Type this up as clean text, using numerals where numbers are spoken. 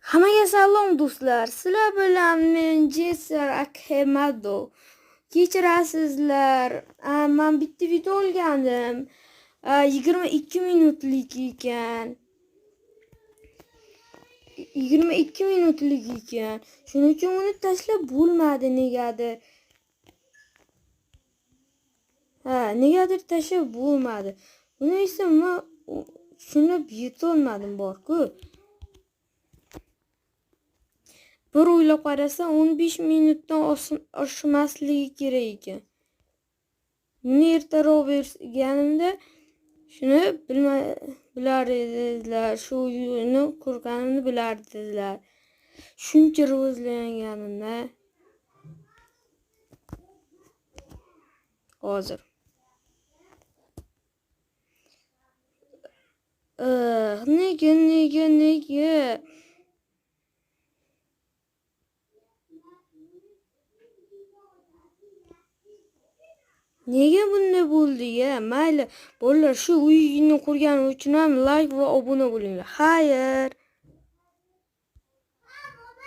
Hammaga salom do'stlar. Sizlar bilan men Jesar Ahmedov. Kechirasizlar. Men bitta video olgandim. 22 minutlik ekan. 22 minutlik ekan. Shuning uchun uni tashlab bo'lmadi negadir. Negadir tashlab bo'lmadi. Uni esa men shuni yetolmadim bor-ku. Bir o'ylab qarasam 15 minutdan oshmasligi kerak ekan. Buni ertaroq berganimda shuni bilar edilar. Shu uyni ko'rganimni bilardilar. Shuncha rivojlanganimda hozir. Nega? Nega bunday bo'ldi-ya? Mayli, bolalar shu uyni qurganim uchun ham like va obuna bo'linglar. Xayr.